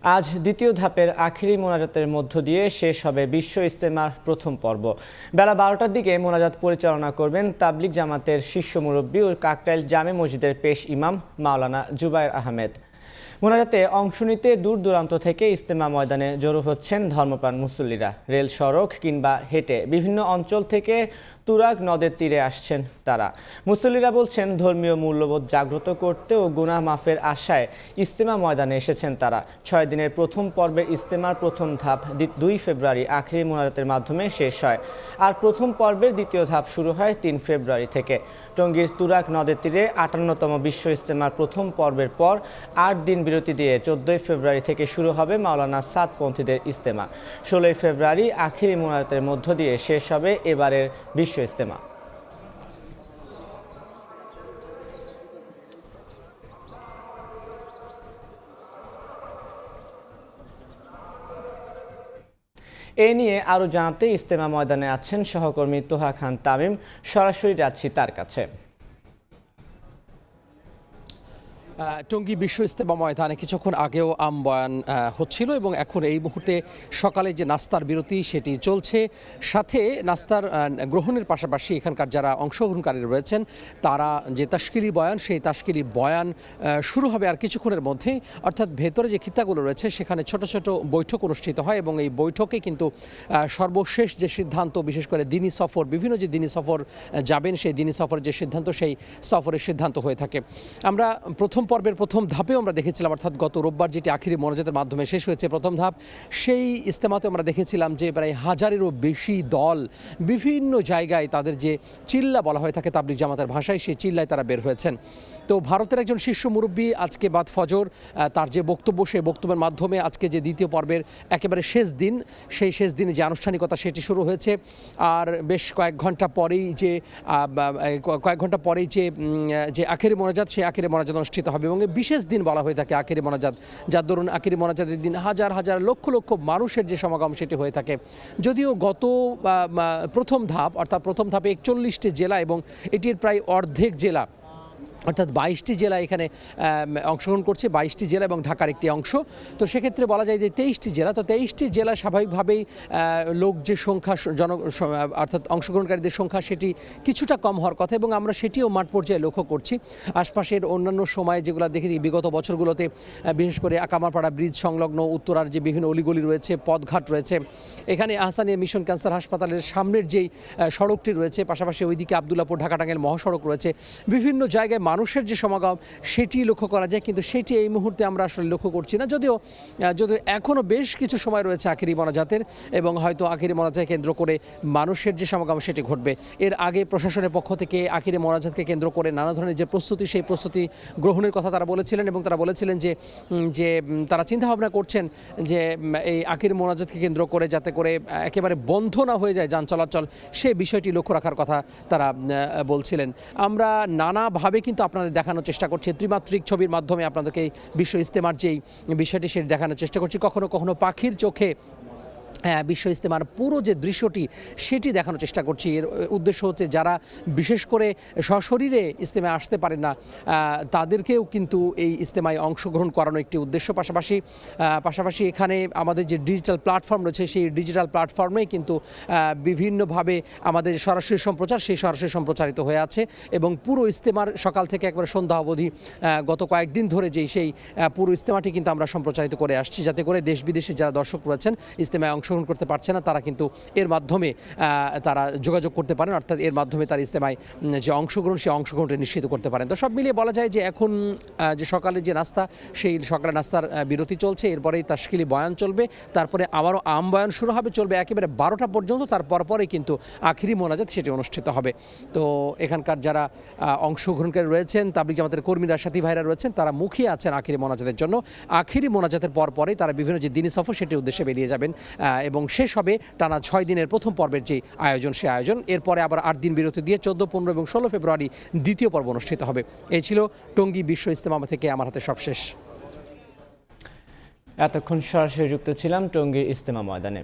আজ দ্বিতীয় ধাপের আখিরি মোনাজাতের মধ্য দিয়ে শেষ হবে বিশ্ব ইজতেমার প্রথম পর্ব। বেলা 12টার দিকে মোনাজাত পরিচালনা করবেন তাবলিগ জামাতের শীর্ষ মুরব্বী ও কাকরাইল জামে মসজিদের পেশ ইমাম মাওলানা জুবায়ের আহমেদ। মোনাজাতে অংশ নিতে দূর দূরান্ত থেকে ইজতেমা ময়দানে জড়ো হচ্ছেন ধর্মপ্রাণ মুসল্লিরা। রেল সড়ক কিংবা হেঁটে বিভিন্ন অঞ্চল থেকে তুরাগ নদের তীরে আসছেন তারা। মুসল্লিরা বলছেন, ধর্মীয় মূল্যবোধ জাগ্রত করতে ও গুনাহ মাফের আশায় ইজতেমা ময়দানে এসেছেন তারা। 6 দিনের প্রথম পর্বের ইজতেমার প্রথম ধাপ 2 ফেব্রুয়ারি আখিরি মোনাজাতের মাধ্যমে শেষ হয়। আর প্রথম পর্বের দ্বিতীয় ধাপ শুরু হয় 3 ফেব্রুয়ারি থেকে। টঙ্গীর তুরাগ নদের তীরে 58তম বিশ্ব ইজতেমার প্রথম পর্বের পর 8 দিন বিরতি দিয়ে 14 ফেব্রুয়ারি থেকে শুরু হবে মাওলানা সাদপন্থীদের ইজতেমা। 16 ফেব্রুয়ারি আখিরি মোনাজাতের মধ্য দিয়ে শেষ হবে এবারের বিশ্ব ইজতেমা। এ নিয়ে আরও জানাতে ইজতেমা ময়দানে আছেন সহকর্মী তোহা খান তামিম। সরাসরি যাচ্ছি তার কাছে। টঙ্গী বিশ্ব ইজতেমা ময়দানে কিছুক্ষণ আগেও বয়ান হচ্ছিল এবং এখন এই মুহূর্তে সকালে যে নাস্তার বিরতি সেটি চলছে। সাথে নাস্তার গ্রহণের পাশাপাশি এখানকার যারা অংশগ্রহণকারী রয়েছেন তারা যে তাশকিলি বয়ান, সেই তাশকিলি বয়ান শুরু হবে আর কিছুক্ষণের মধ্যেই। অর্থাৎ ভেতরে যে খিত্তাগুলো রয়েছে সেখানে ছোট ছোট বৈঠক অনুষ্ঠিত হয় এবং এই বৈঠকে কিন্তু সর্বশেষ যে সিদ্ধান্ত, বিশেষ করে দিনী সফর, বিভিন্ন যে দিনী সফর যাবেন সেই দিনী সফরের যে সিদ্ধান্ত, সেই সফরের সিদ্ধান্ত হয়ে থাকে। আমরা প্রথম পর্বের প্রথম ধাপেও আমরা দেখেছিলাম, অর্থাৎ গত রোববার যেটি আখিরি মোনাজাতের মাধ্যমে শেষ হয়েছে প্রথম ধাপ, সেই ইজতেমাতে আমরা দেখেছিলাম যে প্রায় 1000-এরও বেশি দল বিভিন্ন জায়গায় তাদের যে চিল্লা বলা হয়ে থাকে তাবলিগ জামাতের ভাষায়, সেই চিল্লায় তারা বের হয়েছেন। তো ভারতের একজন শীর্ষ মুরব্বী আজকে বাদ ফজর তার যে বক্তব্য, সেই বক্তব্যের মাধ্যমে আজকে যে দ্বিতীয় পর্বের একেবারে শেষ দিন, সেই শেষ দিনে যে আনুষ্ঠানিকতা সেটি শুরু হয়েছে। আর বেশ কয়েক ঘন্টা পরেই যে আখেরি মোনাজাত, সেই আখেরি মোনাজাত অনুষ্ঠিত হবে এবং বিশেষ দিন বলা হয়ে থাকে আখেরি মোনাজাত, যার দরুন আখেরি মোনাজাতের দিন হাজার হাজার লক্ষ লক্ষ মানুষের যে সমাগম সেটি হয়ে থাকে। যদিও গত প্রথম ধাপ, অর্থাৎ প্রথম ধাপে 41টি জেলা এবং এটির প্রায় অর্ধেক জেলা, অর্থাৎ 22টি জেলা এখানে অংশগ্রহণ করছে, 22টি জেলা এবং ঢাকার একটি অংশ। তো সেক্ষেত্রে বলা যায় যে 23টি জেলা, তো 23টি জেলা স্বাভাবিকভাবেই লোক যে সংখ্যা, অর্থাৎ অংশগ্রহণকারীদের সংখ্যা সেটি কিছুটা কম হওয়ার কথা এবং আমরা সেটিও মাঠ পর্যায়ে লক্ষ্য করছি। আশপাশের অন্যান্য সময় যেগুলো দেখি বিগত বছরগুলোতে, বিশেষ করে আকামারপাড়া ব্রিজ সংলগ্ন উত্তরার যে বিভিন্ন অলিগলি রয়েছে, পথঘাট রয়েছে, এখানে আহসানিয়া মিশন ক্যান্সার হাসপাতালের সামনের যেই সড়কটি রয়েছে, পাশাপাশি ওইদিকে আবদুল্লাপুর ঢাকা টাঙ্গাইল মহাসড়ক রয়েছে, বিভিন্ন জায়গায় মানুষের যে সমাগম সেটি লক্ষ্য করা যায়, কিন্তু সেটি এই মুহূর্তে আমরা আসলে লক্ষ্য করছি না। যদিও এখনও বেশ কিছু সময় রয়েছে আখেরি মোনাজাতের এবং হয়তো আখেরি মোনাজাতকে কেন্দ্র করে মানুষের যে সমাগম সেটি ঘটবে। এর আগে প্রশাসনের পক্ষ থেকে আখেরি মোনাজাতকে কেন্দ্র করে নানা ধরনের যে প্রস্তুতি, সেই প্রস্তুতি গ্রহণের কথা তারা বলেছিলেন এবং তারা বলেছিলেন যে তারা চিন্তাভাবনা করছেন যে এই আখেরি মোনাজাতকে কেন্দ্র করে যাতে করে একেবারে বন্ধ না হয়ে যায় যান চলাচল, সেই বিষয়টি লক্ষ্য রাখার কথা তারা বলছিলেন। আমরা নানাভাবে কিন্তু আপনাদের দেখানোর চেষ্টা করছি, ত্রিমাত্রিক ছবির মাধ্যমে আপনাদেরকে বিশ্ব ইজতেমার যেই বিষয়টি সেটি দেখানোর চেষ্টা করছি। কখনো কখনো পাখির চোখে বিশ্ব ইজতেমার পুরো যে দৃশ্যটি সেটি দেখানোর চেষ্টা করছি। এর উদ্দেশ্য হচ্ছে যারা বিশেষ করে সশরীরে ইজতেমায় আসতে পারেন না তাদেরকেও কিন্তু এই ইজতেমায় অংশগ্রহণ করানো একটি উদ্দেশ্য। পাশাপাশি এখানে আমাদের যে ডিজিটাল প্ল্যাটফর্ম রয়েছে, সেই ডিজিটাল প্ল্যাটফর্মে কিন্তু বিভিন্নভাবে আমাদের সরাসরি সম্প্রচার, সেই সরাসরি সম্প্রচারিত হয়ে আছে এবং পুরো ইজতেমার সকাল থেকে একবারে সন্ধ্যা অবধি গত কয়েকদিন ধরে সেই পুরো ইজতেমাটি কিন্তু আমরা সম্প্রচারিত করে আসছি, যাতে করে দেশ বিদেশে যারা দর্শক রয়েছেন ইজতেমায় অংশগ্রহণ করতে পারছে না তারা কিন্তু এর মাধ্যমে তারা যোগাযোগ করতে পারেন, অর্থাৎ এর মাধ্যমে তার ইজতেমায় যে অংশগ্রহণ, সেই অংশগ্রহণটা নিশ্চিত করতে পারেন। তো সব মিলিয়ে বলা যায় যে এখন যে সকালে যে নাস্তা, সেই সকালে নাস্তার বিরতি চলছে, এরপরেই তাশকিলি বয়ান চলবে, তারপরে আবারও বয়ান শুরু হবে, চলবে একেবারে 12টা পর্যন্ত। তারপরে কিন্তু আখিরি মোনাজাত সেটি অনুষ্ঠিত হবে। তো এখানকার যারা অংশগ্রহণকারী রয়েছেন, তাবলিগ জামাতের কর্মীরা, সাথী ভাইরা রয়েছেন, তারা মুখিয়ে আছেন আখিরি মোনাজাতের জন্য। আখিরি মোনাজাতের পরেই তারা বিভিন্ন যে দিনী সফর সেটির উদ্দেশ্যে বেরিয়ে যাবেন এবং শেষ হবে টানা 6 দিনের প্রথম পর্বের যে আয়োজন, সেই আয়োজন। এরপরে আবার 8 দিন বিরতি দিয়ে 14, 15 এবং 16 ফেব্রুয়ারি দ্বিতীয় পর্ব অনুষ্ঠিত হবে। এই ছিল টঙ্গী বিশ্ব ইজতেমা থেকে আমার হাতে সবশেষ। এতক্ষণ সরাসরি যুক্ত ছিলাম টঙ্গীর ইজতেমা ময়দানে।